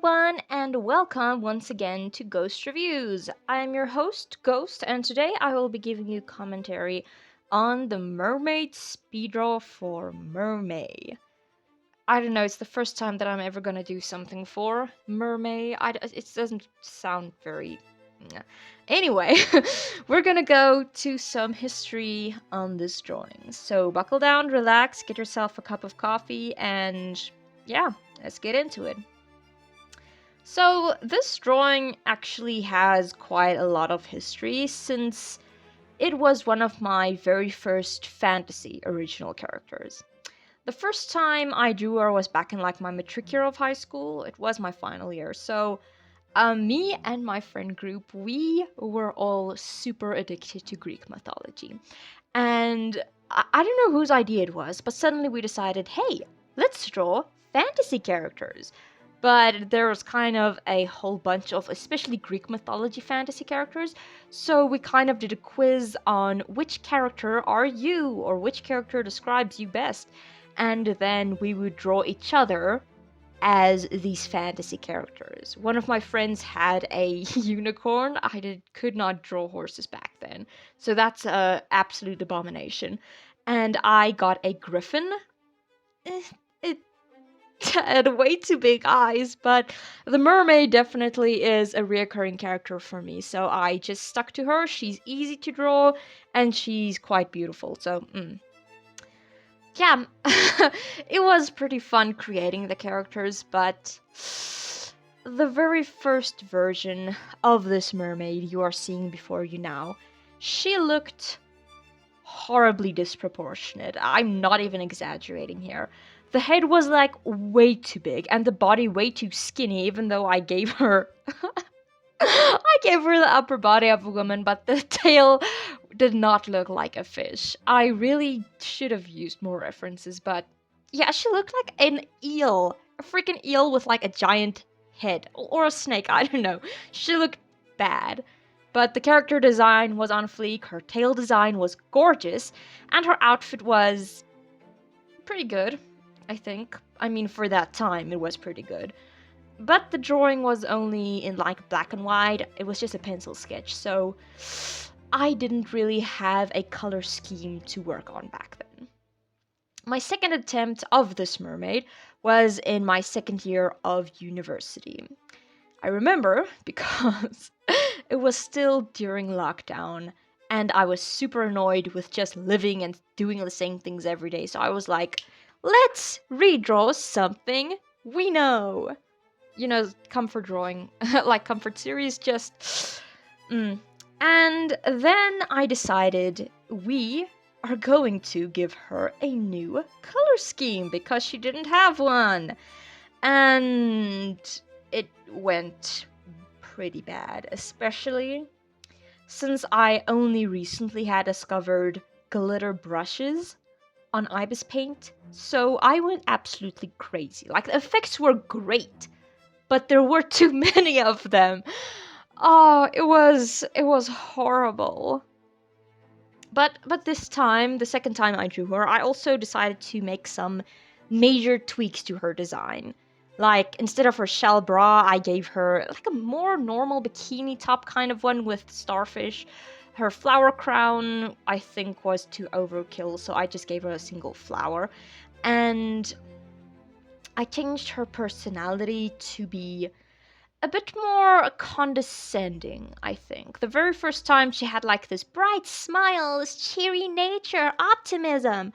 everyone, and welcome once again to Ghost Reviews. I am your host, Ghost, and today I will be giving you commentary on the Mermaid speedrun for MerMay. I don't know, it's the first time that I'm ever gonna do something for MerMay. It doesn't sound very. Anyway, we're gonna go to some history on this drawing. So buckle down, relax, get yourself a cup of coffee, and yeah, let's get into it. So, this drawing actually has quite a lot of history since it was one of my very first fantasy original characters. The first time I drew her was back in like my matric year of high school. It was my final year. So, me and my friend group, we were all super addicted to Greek mythology. And I don't know whose idea it was, but suddenly we decided, hey, let's draw fantasy characters. But there was kind of a whole bunch of, especially Greek mythology fantasy characters, so we kind of did a quiz on which character are you, or which character describes you best. And then we would draw each other as these fantasy characters. One of my friends had a unicorn. Could not draw horses back then, so that's a absolute abomination. And I got a griffin. It had way too big eyes, but the mermaid definitely is a reoccurring character for me, so I just stuck to her. She's easy to draw, and she's quite beautiful, so yeah, it was pretty fun creating the characters, but the very first version of this mermaid you are seeing before you now, she looked horribly disproportionate. I'm not even exaggerating here. The head was like way too big and the body way too skinny, even though I gave her I gave her the upper body of a woman, but the tail did not look like a fish. I really should have used more references, but yeah, she looked like an eel. A freaking eel with like a giant head. Or a snake, I don't know. She looked bad. But the character design was on fleek, her tail design was gorgeous, and her outfit was pretty good, I think. I mean, for that time, it was pretty good. But the drawing was only in like black and white, it was just a pencil sketch, so I didn't really have a color scheme to work on back then. My second attempt of this mermaid was in my second year of university. I remember because it was still during lockdown and I was super annoyed with just living and doing the same things every day, so I was like, let's redraw something we know. You know, comfort drawing, like comfort series, just. And then I decided we are going to give her a new color scheme because she didn't have one. And it went pretty bad, especially since I only recently had discovered glitter brushes on Ibis Paint. So I went absolutely crazy. Like, the effects were great, but there were too many of them. Oh, it was horrible. But this time, the second time I drew her, I also decided to make some major tweaks to her design. Like, instead of her shell bra, I gave her like a more normal bikini top kind of one with starfish. Her flower crown, I think, was too overkill, so I just gave her a single flower. And I changed her personality to be a bit more condescending, I think. The very first time she had like this bright smile, this cheery nature, optimism.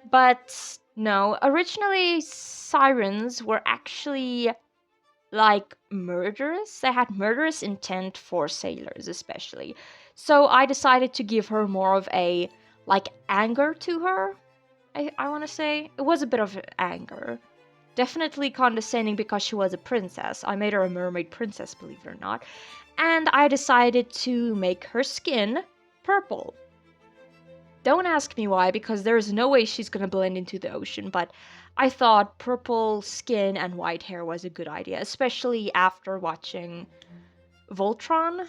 But no, originally sirens were actually like murderous. They had murderous intent for sailors, especially. So I decided to give her more of a like anger to her. I want to say it was a bit of anger. Definitely condescending because she was a princess. I made her a mermaid princess, believe it or not. And I decided to make her skin purple. Don't ask me why, because there's no way she's gonna blend into the ocean, but I thought purple skin and white hair was a good idea, especially after watching Voltron.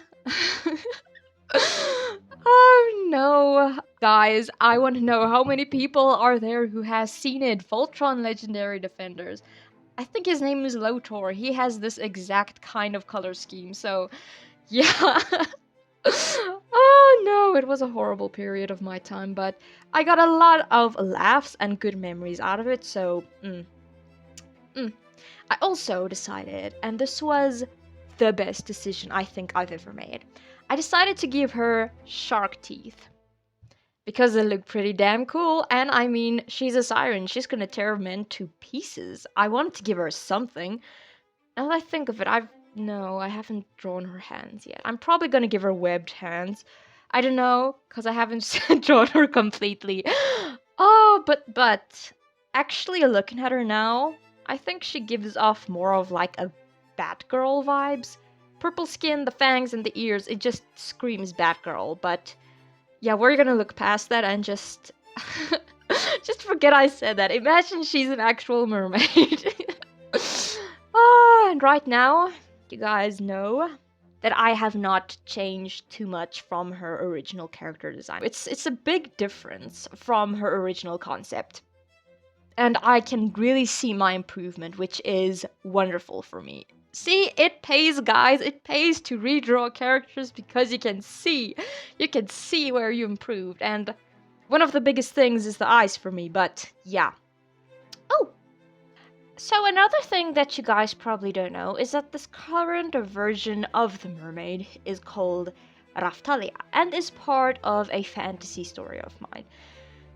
Oh no. Guys, I want to know how many people are there who has seen it. Voltron Legendary Defenders. I think his name is Lotor. He has this exact kind of color scheme, so yeah. Oh no, it was a horrible period of my time, but I got a lot of laughs and good memories out of it, so mm. I also decided, and this was the best decision I think I've ever made, I decided to give her shark teeth. Because they look pretty damn cool, and I mean, she's a siren, she's gonna tear men to pieces. I wanted to give her something. Now that I think of it, no, I haven't drawn her hands yet. I'm probably gonna give her webbed hands. I don't know, because I haven't drawn her completely. Oh, but actually looking at her now, I think she gives off more of like a Batgirl vibes. Purple skin, the fangs, and the ears, it just screams Batgirl, but yeah, we're gonna look past that and just just forget I said that. Imagine she's an actual mermaid. And right now, you guys know that I have not changed too much from her original character design. It's a big difference from her original concept. And I can really see my improvement, which is wonderful for me. See, it pays, guys. It pays to redraw characters because you can see where you improved. And one of the biggest things is the eyes for me, but yeah. Oh, so another thing that you guys probably don't know is that this current version of the mermaid is called Raftalia and is part of a fantasy story of mine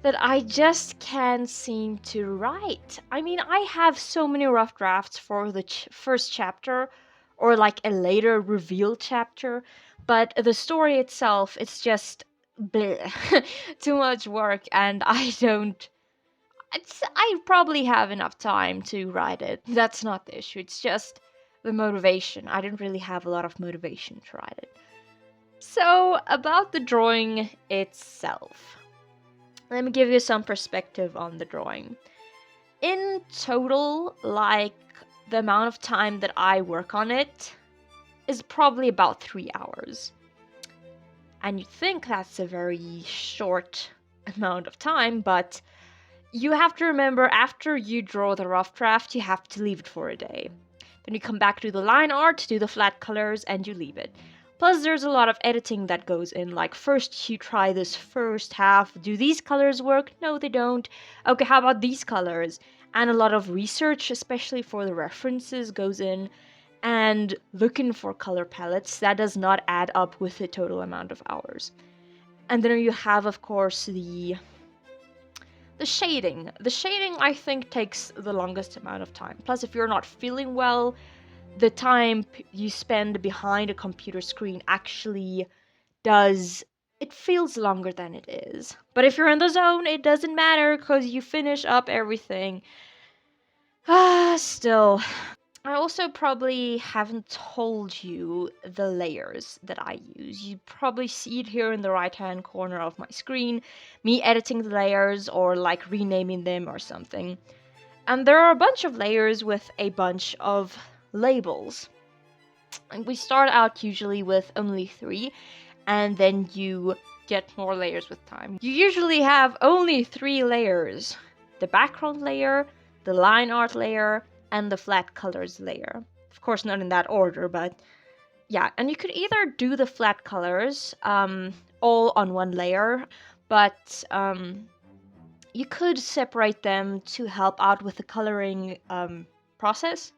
that I just can't seem to write. I mean, I have so many rough drafts for the first chapter or like a later reveal chapter, but the story itself, it's just bleh, too much work, and I probably have enough time to write it. That's not the issue. It's just the motivation. I didn't really have a lot of motivation to write it. So, about the drawing itself. Let me give you some perspective on the drawing. In total, like, the amount of time that I work on it is probably about 3 hours. And you think that's a very short amount of time, but you have to remember, after you draw the rough draft, you have to leave it for a day. Then you come back to the line art, do the flat colors, and you leave it. Plus, there's a lot of editing that goes in, like first you try this first half, do these colors work? No, they don't. Okay, how about these colors? And a lot of research, especially for the references, goes in, and looking for color palettes, that does not add up with the total amount of hours. And then you have, of course, the shading. The shading, I think, takes the longest amount of time. Plus, if you're not feeling well, the time you spend behind a computer screen actually it feels longer than it is. But if you're in the zone, it doesn't matter because you finish up everything. Still. I also probably haven't told you the layers that I use. You probably see it here in the right-hand corner of my screen, me editing the layers or like renaming them or something. And there are a bunch of layers with a bunch of labels. And we start out usually with only 3, and then you get more layers with time. You usually have only 3 layers: the background layer, the line art layer, and the flat colors layer. Of course, not in that order, but yeah. And you could either do the flat colors all on one layer, but you could separate them to help out with the coloring process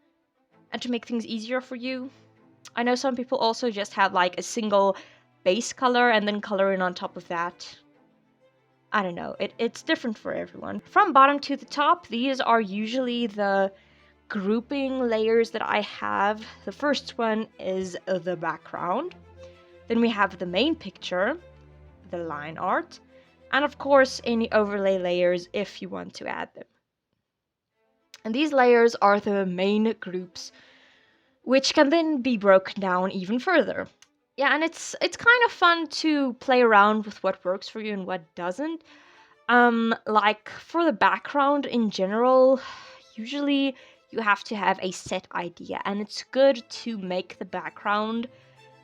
and to make things easier for you. I know some people also just have like a single base color and then color in on top of that. I don't know, it's different for everyone. From bottom to the top, these are usually the grouping layers that I have. The first one is the background. Then we have the main picture, the line art, and of course any overlay layers if you want to add them. And these layers are the main groups, which can then be broken down even further. Yeah, and it's kind of fun to play around with what works for you and what doesn't. Like for the background in general, usually you have to have a set idea, and it's good to make the background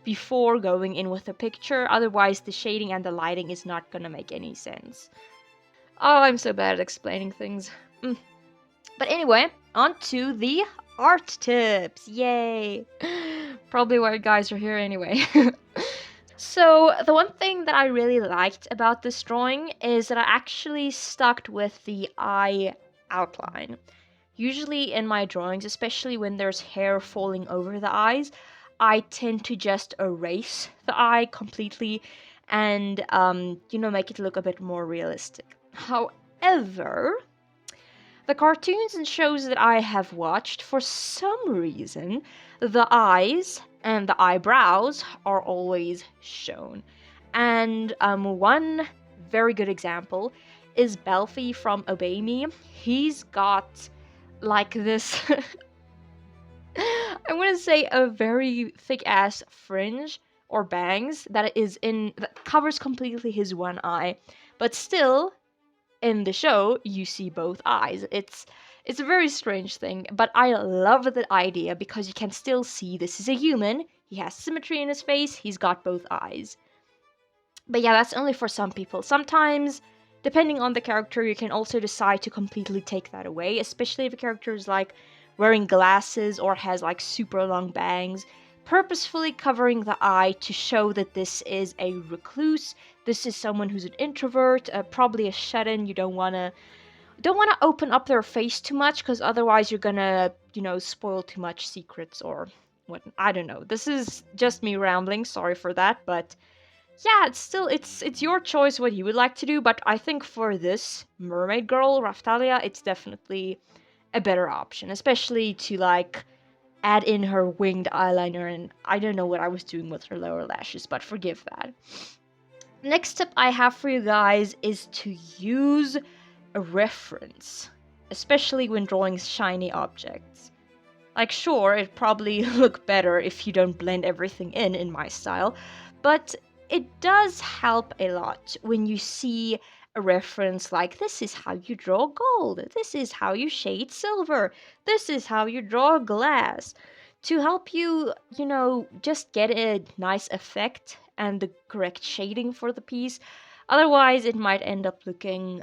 before going in with the picture, otherwise the shading and the lighting is not gonna make any sense. Oh, I'm so bad at explaining things. But anyway, On to the art tips. Yay! Probably why you guys are here anyway. So, the one thing that I really liked about this drawing is that I actually stuck with the eye outline. Usually in my drawings, especially when there's hair falling over the eyes, I tend to just erase the eye completely and, make it look a bit more realistic. However, the cartoons and shows that I have watched, for some reason, the eyes and the eyebrows are always shown. And one very good example is Belfie from Obey Me. He's got like this, I want to say a very thick ass fringe or bangs that covers completely his one eye. But still, in the show you see both eyes. It's a very strange thing, but I love the idea because you can still see this is a human. He has symmetry in his face, he's got both eyes. But yeah, that's only for some people. Sometimes, depending on the character, you can also decide to completely take that away, especially if a character is like wearing glasses or has like super long bangs, purposefully covering the eye to show that this is a recluse. This is someone who's an introvert, probably a shut-in. You don't want to open up their face too much because otherwise you're gonna, spoil too much secrets or what. I don't know. This is just me rambling. Sorry for that, but yeah, it's your choice what you would like to do. But I think for this mermaid girl, Raftalia, it's definitely a better option, especially to like add in her winged eyeliner. And I don't know what I was doing with her lower lashes, but forgive that. Next tip I have for you guys is to use a reference, especially when drawing shiny objects. Like, sure, it'd probably look better if you don't blend everything in my style, but it does help a lot when you see a reference like this is how you draw gold, this is how you shade silver, this is how you draw glass, to help you, just get a nice effect and the correct shading for the piece. Otherwise, it might end up looking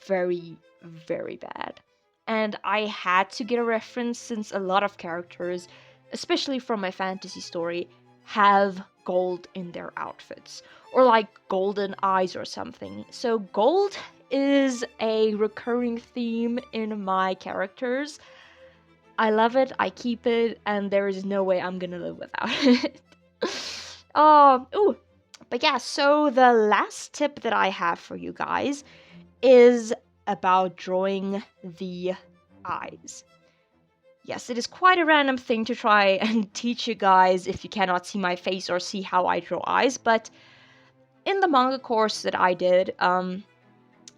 very, very bad. And I had to get a reference since a lot of characters, especially from my fantasy story, have gold in their outfits, or like golden eyes or something. So, gold is a recurring theme in my characters. I love it, I keep it, and there is no way I'm gonna live without it. Ooh. But yeah, so the last tip that I have for you guys is about drawing the eyes. Yes, it is quite a random thing to try and teach you guys if you cannot see my face or see how I draw eyes, but in the manga course that I did,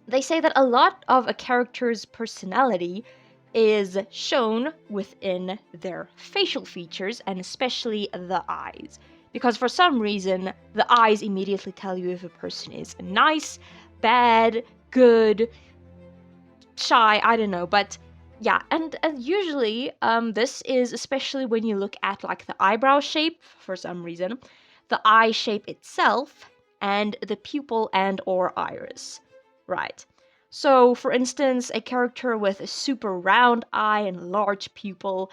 they say that a lot of a character's personality is shown within their facial features, and especially the eyes. Because for some reason, the eyes immediately tell you if a person is nice, bad, good, shy, I don't know, but yeah, and usually this is especially when you look at like the eyebrow shape for some reason, the eye shape itself, and the pupil and or iris. Right. So, for instance, a character with a super round eye and large pupil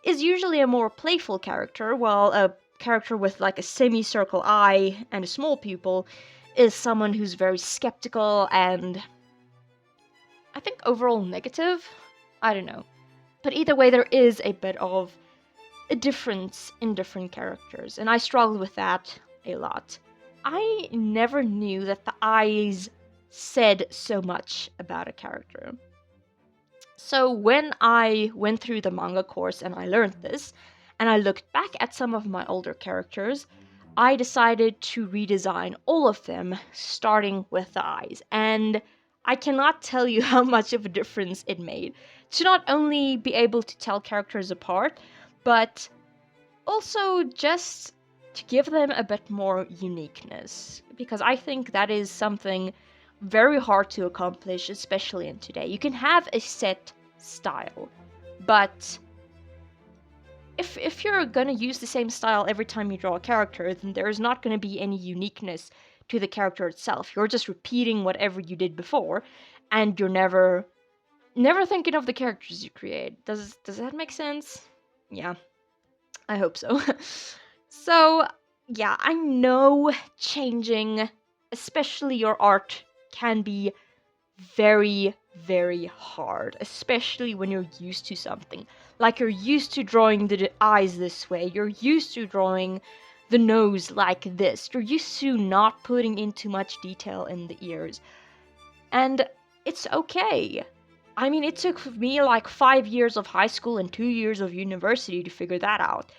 is usually a more playful character, while a character with like a semicircle eye and a small pupil is someone who's very skeptical and I think overall negative. I don't know. But either way, there is a bit of a difference in different characters, and I struggled with that a lot. I never knew that the eyes said so much about a character. So when I went through the manga course and I learned this, and I looked back at some of my older characters, I decided to redesign all of them, starting with the eyes. And I cannot tell you how much of a difference it made to not only be able to tell characters apart, but also just to give them a bit more uniqueness. Because I think that is something very hard to accomplish, especially in today. You can have a set style, but if you're gonna use the same style every time you draw a character, then there's not gonna be any uniqueness to the character itself. You're just repeating whatever you did before, and you're never thinking of the characters you create. Does that make sense? Yeah, I hope so. So, yeah, I know changing, especially your art, can be very, very hard, especially when you're used to something. Like you're used to drawing the eyes this way, you're used to drawing the nose like this, you're used to not putting in too much detail in the ears. And it's okay. I mean, it took me like 5 years of high school and 2 years of university to figure that out.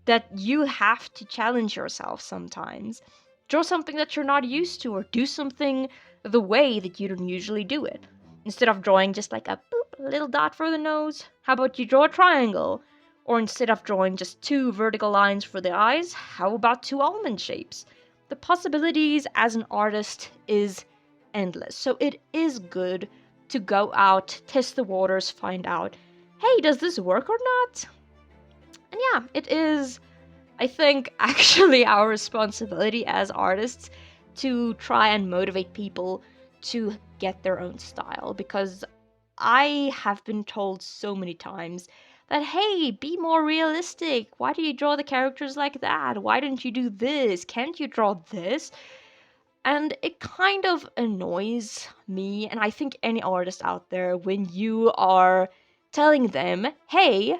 That you have to challenge yourself sometimes. Draw something that you're not used to, or do something the way that you don't usually do it. Instead of drawing just like a boop, a little dot for the nose, how about you draw a triangle? Or instead of drawing just two vertical lines for the eyes, how about two almond shapes? The possibilities as an artist is endless. So it is good to go out, test the waters, find out, hey, does this work or not? And yeah, it is, I think, actually our responsibility as artists to try and motivate people to get their own style, because I have been told so many times that, hey, be more realistic. Why do you draw the characters like that? Why don't you do this? Can't you draw this? And it kind of annoys me, and I think any artist out there, when you are telling them, hey,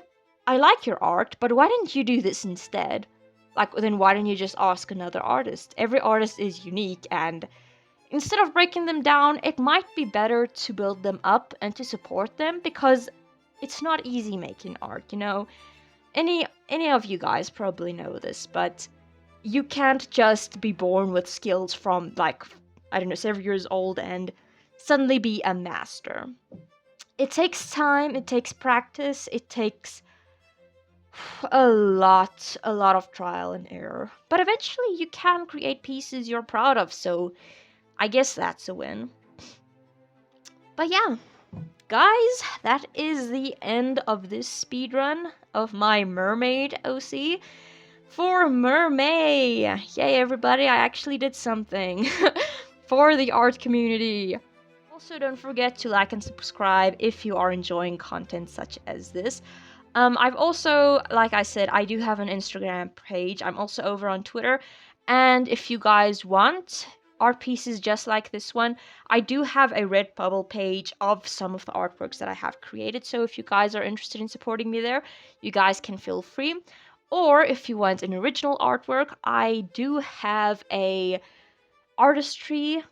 I like your art, but why didn't you do this instead? Like, then why don't you just ask another artist? Every artist is unique, and instead of breaking them down, it might be better to build them up and to support them, because it's not easy making art, you know? Any of you guys probably know this, but you can't just be born with skills from, like, I don't know, 7 years old and suddenly be a master. It takes time, it takes practice, it takes a lot of trial and error. But eventually you can create pieces you're proud of, so I guess that's a win. But yeah, guys, that is the end of this speedrun of my Mermaid OC. For MerMay! Yay, everybody, I actually did something for the art community. Also, don't forget to like and subscribe if you are enjoying content such as this. I've also, like I said, I do have an Instagram page. I'm also over on Twitter. And if you guys want art pieces just like this one, I do have a Redbubble page of some of the artworks that I have created. So if you guys are interested in supporting me there, you guys can feel free. Or if you want an original artwork, I do have a artistry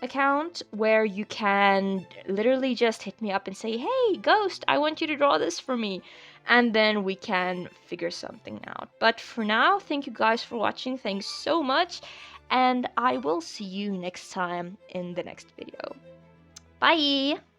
account where you can literally just hit me up and say, hey, Ghost, I want you to draw this for me. And then we can figure something out. But for now, thank you guys for watching. Thanks so much. And I will see you next time in the next video. Bye!